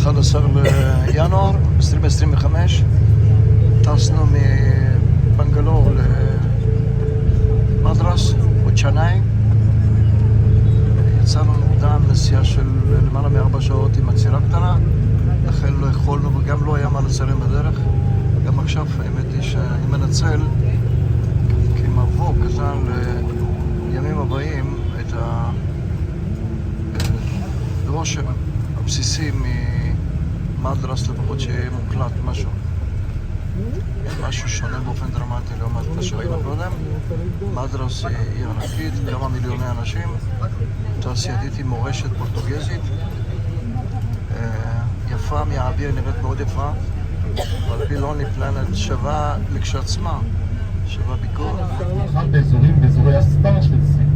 ב-11 לינואר 2025 טסנו מבנגלור למדרס, עוד צ'נאי. יצאנו מוקדם, נסיעה של למעלה מ4 שעות עם עצירה קטנה, לכן לא יכולנו וגם לא היה מה לצלם בדרך. גם עכשיו האמת היא שאני מנצל כמבוא קטן לימים הבאים את הרושם הבסיסי ממדרס, לפחות שיהיה מוקלט משהו. משהו שונה באופן דרמטי לעומת מה שראינו קודם. מדרס היא עיר ענקית, כמה מיליוני אנשים, תעשייתית עם מורשת פורטוגזית, יפה מהאוויר, נראית מאוד יפה, אבל בלוני פלנט שווה לכשעצמה, שווה ביקור. באזורי הספר של סין,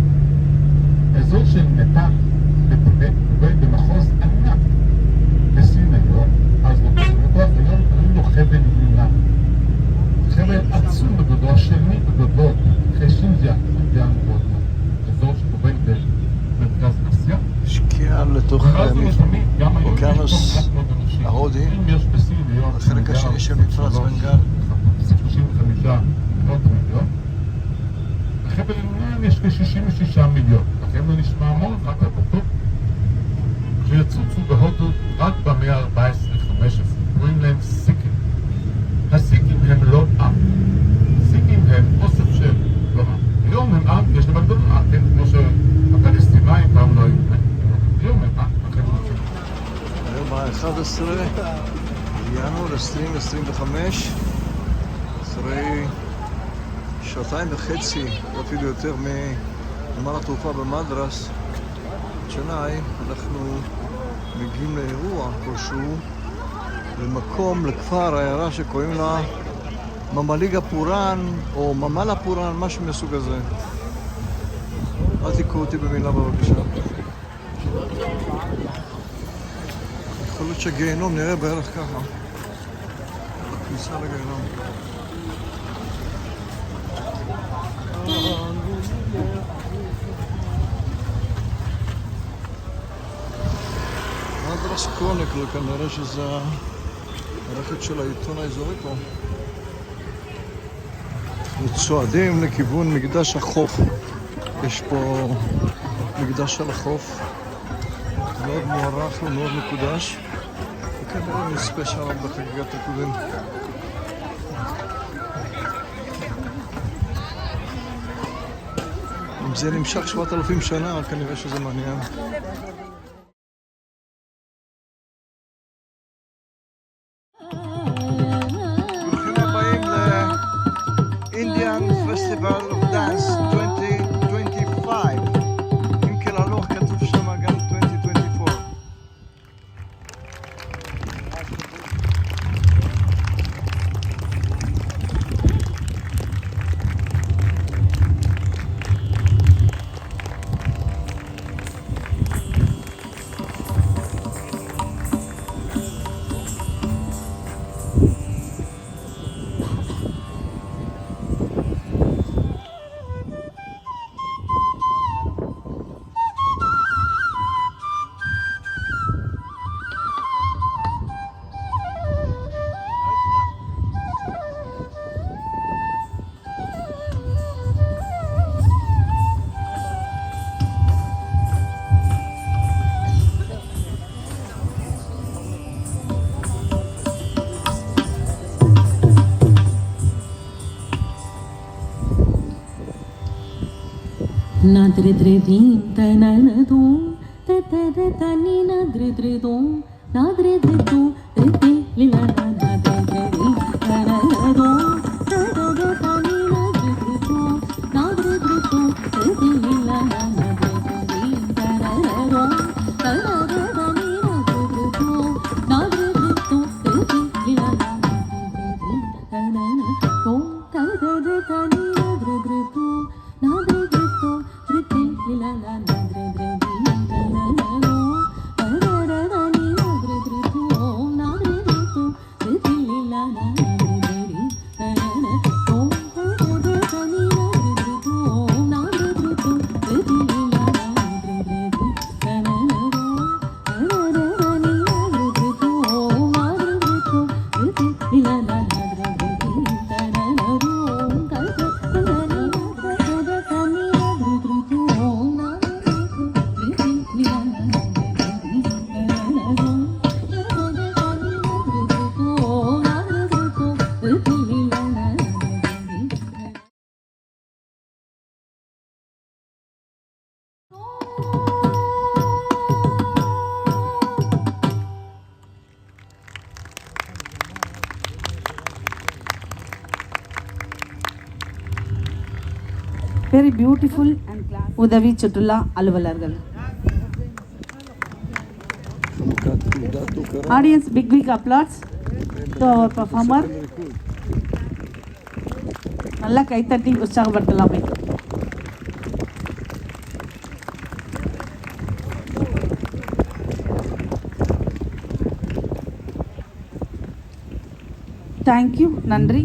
אזור של נפאל במחוז ענק בסין היום, אז היום קוראים לו חבל יונה. חבל עצום בגודלו, השני בגודלו, אחרי שינג'יאנג ועוד, אזור שקורה במרכז אסיה. שקיעה לתוך האוקיינוס ההודי, החלק השני של מפרץ בנגל. 35 מיליון. בחבל יונה יש כ-66 מיליון. לכן לא נשמע המון, רק הבטוח. שיצוצו בהודו רק במאה ה-14-15, קוראים להם סיקים. הסיקים הם לא עם. סיקים הם אוסף של לא עם. היום הם עם, יש להם גדול עם, כן? כמו שהפלסטינאים פעם לא היו. היום הם עם, אחרי היום ה-11 ינואר 2025, אחרי 2.5 שעות, אפילו יותר מנמל התעופה במדרס, צ'נאי, אנחנו מגיעים לאירוע כלשהו, למקום, לכפר, העיירה שקוראים לה ממליגה פורן או ממלה פורן, משהו מסוג הזה. אל תיקחו אותי במילה בבקשה. יכול להיות שהגיהנום נראה בערך ככה. כניסה לגיהנום. מדרס קרוניקל, כנראה שזה הרכת של העיתון האזורי פה. וצועדים לכיוון מקדש החוף. יש פה מקדש על החוף, מאוד מוערך ומאוד מקודש, וכנראה נספה שם בחגיגת ריקודים. אם זה נמשך 7,000 שנה, כנראה שזה מעניין. ברוכים הבאים ל-Indian Festival of Dance 2025. אם כן הלוח כתוב שם גם 2024. Nadre dredin tananadu tatara tanina dredredo nadre dredo drede lila nadre dredin tananadu tatara tanina dredredo nadre dredo drede lila nadre dredin tananadu tatara tanina dredredo nadre dredo drede lila nadre dredin tananadu tatara tanina dredredo nadre la la la dre dre di la la la lo para da ni la dre dre tu na dre dre tu very beautiful உதவி சுற்றுலா அலுவலர்கள். Audience, big applause to our performer. நல்லா கைத்தட்டி உற்சாகப்படுத்தலாமே. Thank you, நன்றி.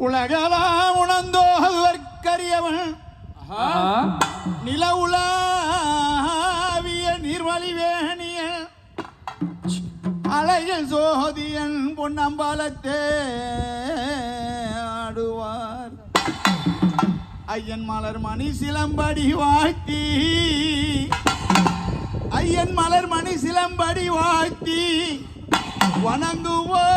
உலகலாம் உணர்ந்தோகற்கரியவன் நில உலாவிய நீர்வழி வேணிய அலைகள் சோதியன் பொன்னம்பலத்தே ஆடுவார் ஐயன் மலர் மணி சிலம்படி வாழ்த்தி ஐயன் மலர் மணி சிலம்படி வாழ்த்தி வணங்குவோம்.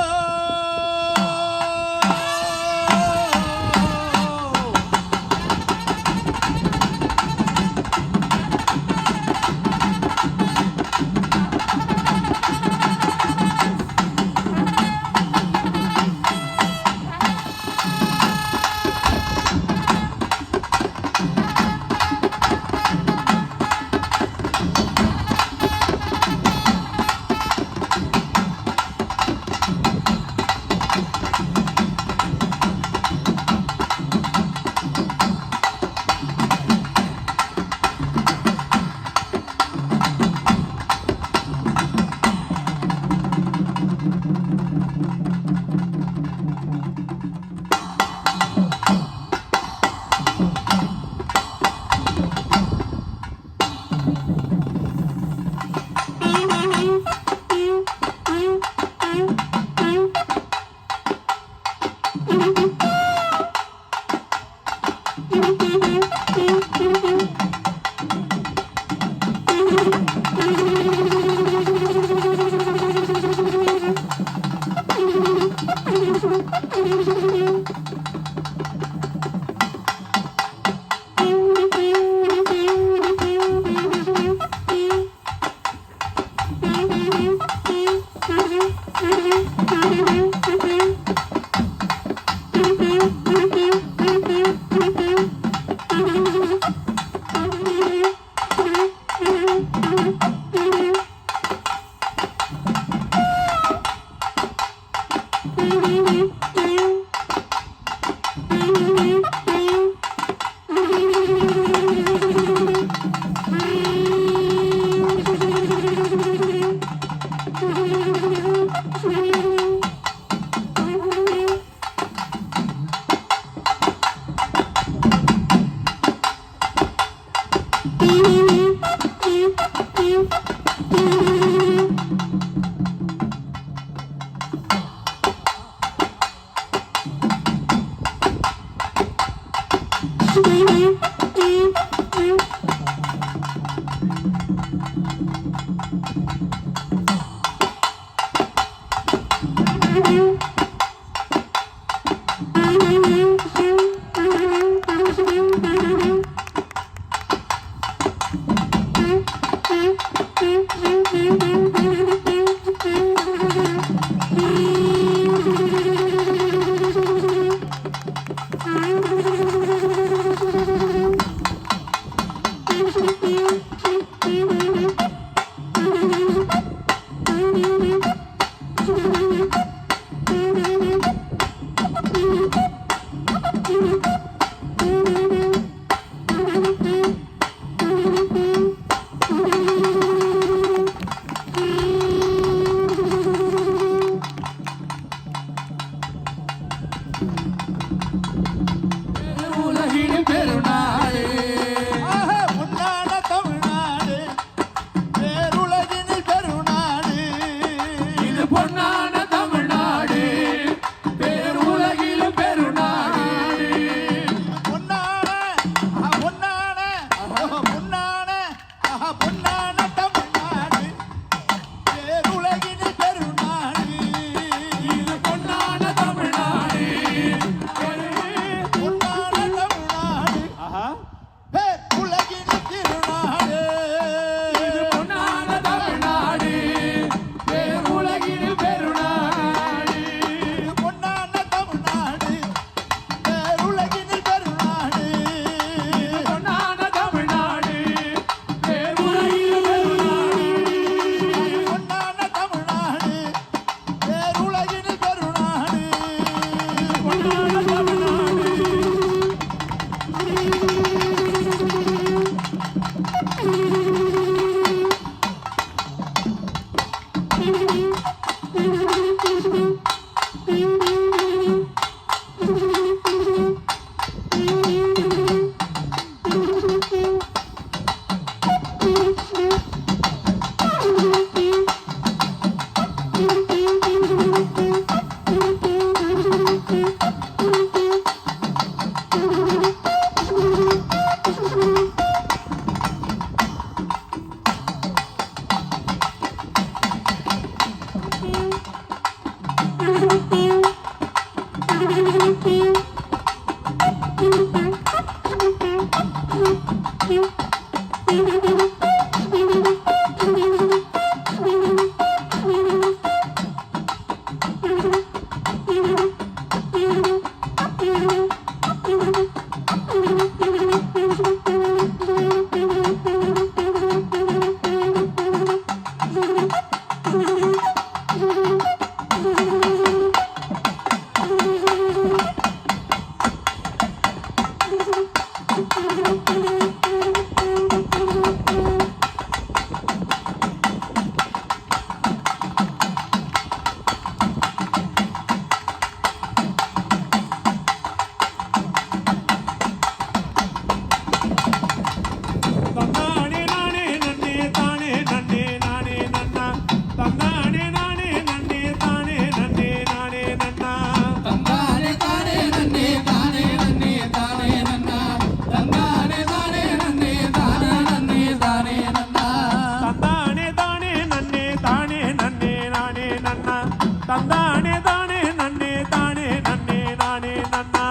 தந்தானே தானே நன்னே தானே நன்னே நானே நன்னா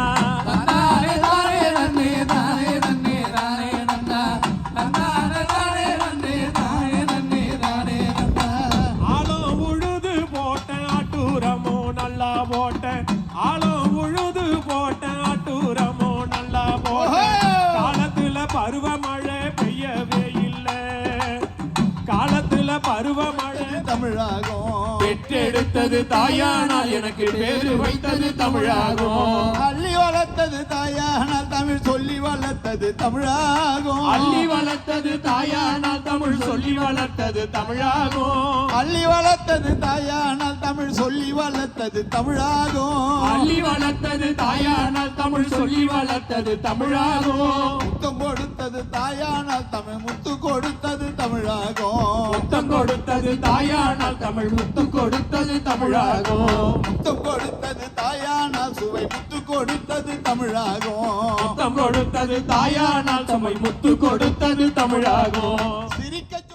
ஆழம் உழுது போட்டேன் ஆட்டூரமோ நல்லா போட்டேன் ஆழம் உழுது போட்டேன் ஆட்டூரமோ நல்லா போட்டேன் காலத்துல பருவமழை பெய்யவே இல்லை காலத்துல பருவமழை தமிழாகும் பெற்றெடுத்தது தாயானால் எனக்கு பேரு வைத்தது தமிழாகும் அள்ளி வளர்த்தது தாயானால் தமிழ் சொல்லி வளர்த்தது தமிழாகும் அள்ளி வளர்த்தது தாயானால் தமிழ் சொல்லி வளர்த்தது தமிழாகும் அள்ளி வளர்த்தது தாயானால் தமிழ் சொல்லி வளர்த்தது தமிழாகும் அள்ளி வளர்த்தது தாயானால் தமிழ் சொல்லி வளர்த்தது தமிழாகும் முத்தம் கொடுத்தது தாயானால் தமிழ் முத்து கொடுத்தது தமிழாகும் முத்தம் கொடுத்தது தாயானால் தமிழ் முத்து கொடுத்தது தமிழாகும் முத்தம் கொடுத்தது தாயானால் சுவை முத்து கொடுத்தது தமிழாகும் முத்தம் கொடுத்தது தாயானால் தமிழ் முத்து கொடுத்தது தமிழாகும் சிரிக்க